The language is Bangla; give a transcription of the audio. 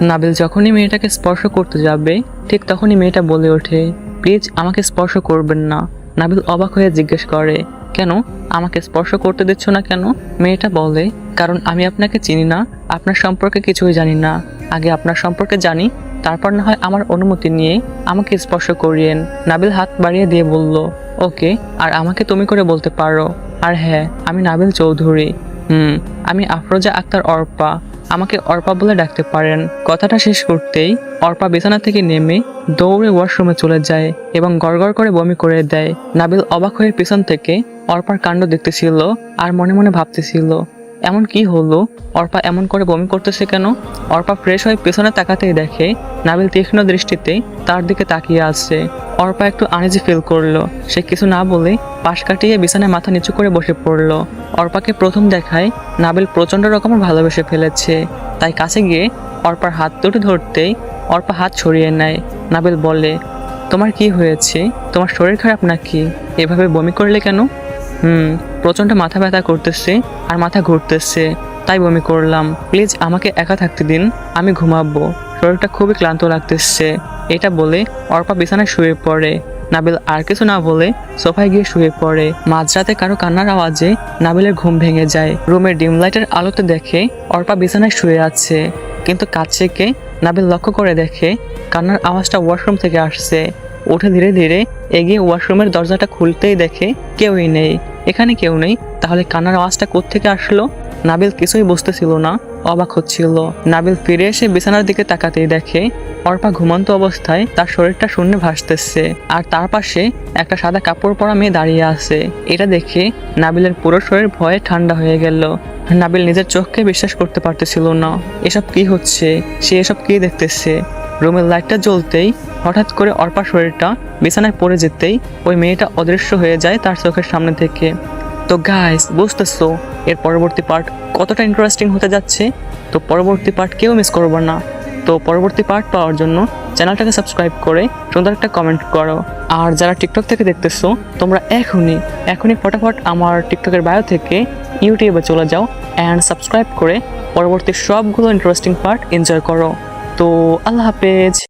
নাবিল যখনই মেয়েটাকে স্পর্শ করতে যাবে ঠিক তখনই মেয়েটা বলে ওঠে, প্লিজ আমাকে স্পর্শ করবেন না। নাবিল অবাক হয়ে জিজ্ঞেস করে, কেন আমাকে স্পর্শ করতে দিচ্ছ না কেন? মেয়েটা বলে, কারণ আমি আপনাকে চিনি না, আপনার সম্পর্কে কিছুই জানি না। আগে আপনার সম্পর্কে জানি, তারপর না হয় আমার অনুমতি নিয়ে আমাকে স্পর্শ করিয়েন। নাবিল হাত বাড়িয়ে দিয়ে বলল, ওকে, আর আমাকে তুমি করে বলতে পারো। আর হ্যাঁ, আমি নাবিল চৌধুরী। আমি আফরোজা আক্তার অর্পা, আমাকে অর্পা বলে ডাকতে পারেন। কথাটা শেষ করতেই অর্পা বিছানা থেকে নেমে দৌড়ে ওয়াশরুমে চলে যায় এবং গড়গড় করে বমি করে দেয়। নাবিল অবাক হয়ে পিছন থেকে অর্পার কাণ্ড দেখতেছিল আর মনে মনে ভাবতেছিল, এমন কি হলো, অর্পা এমন করে বমি করতেছে কেন? অর্পা ফ্রেশ হয়ে পেছনে তাকাতেই দেখে নাবিল তীক্ষ্ণ দৃষ্টিতে তার দিকে তাকিয়ে আছে। অর্পা একটু আনইজি ফিল করলো। সে কিছু না বলে পাশ কাটিয়ে বিছানায় মাথা নিচু করে বসে পড়লো। অর্পাকে প্রথম দেখায় নাবিল প্রচন্ড রকমের ভালোবেসে ফেলেছে, তাই কাছে গিয়ে অর্পার হাত দুটো ধরতেই অর্পা হাত ছড়িয়ে নেয়। নাবিল বলে, তোমার কি হয়েছে? তোমার শরীর খারাপ নাকি? এভাবে বমি করলে কেন? প্রচন্ড মাথা ব্যথা করতেছে আর মাথা ঘুরতেছে, তাই বমি করলাম। প্লিজ আমাকে একা থাকতে দিন, আমি ঘুমাবো, শরীরটা খুবই ক্লান্ত লাগতেছে। এটা বলে অর্পা বিছানায় শুয়ে পড়ে। নাবিল আর কিছু না বলে সোফায় গিয়ে শুয়ে পড়ে। মাঝরাতে কারো কান্নার আওয়াজে নাবিলের ঘুম ভেঙে যায়। রুমের ডিম লাইটের আলোতে দেখে অর্পা বিছানায় শুয়ে আছে, কিন্তু কাছ থেকে নাবিল লক্ষ্য করে দেখে কান্নার আওয়াজটা ওয়াশরুম থেকে আসছে। উঠে ধীরে ধীরে এগিয়ে ওয়াশরুমের দরজাটা খুলতেই দেখে কেউই নেই। এখানে কেউ নেই, তাহলে কান্নার আওয়াজটা কোত্থেকে আসলো? নাবিল কিছুই বুঝতেছিল না, অবাক হচ্ছিল। নাবিল ফিরে এসে বিছানার দিকে তাকাতেই দেখে অর্পা ঘুমন্ত অবস্থায় তার শরীরটা শূন্যে ভাসতেছে, আর তার পাশে একটা সাদা কাপড় পরা মেয়ে দাঁড়িয়ে আছে। এটা দেখে নাবিলের পুরো শরীর ভয়ে ঠান্ডা হয়ে গেল। নাবিল নিজের চোখকে বিশ্বাস করতে পারতেছিল না। এসব কি হচ্ছে? সে এসব কি দেখতেছে? রুমের লাইটটা জ্বলতেই হঠাৎ করে অর্পার শরীরটা বিছানায় পড়ে যেতেই ওই মেয়েটা অদৃশ্য হয়ে যায় তার চোখের সামনে থেকে। তো গাইস, বুঝতেছো এর পরবর্তী পার্ট কতটা ইন্টারেস্টিং হতে যাচ্ছে? তো পরবর্তী পার্ট কেউ মিস করবো না। তো পরবর্তী পার্ট পাওয়ার জন্য চ্যানেলটাকে সাবস্ক্রাইব করে সুন্দর একটা কমেন্ট করো। আর যারা টিকটক থেকে দেখতেছো, তোমরা এখনই ফটাফট আমার টিকটকের বায়ো থেকে ইউটিউবে চলে যাও অ্যান্ড সাবস্ক্রাইব করে পরবর্তী সবগুলো ইন্টারেস্টিং পার্ট এনজয় করো। তো আল্লাহ হাফেজ।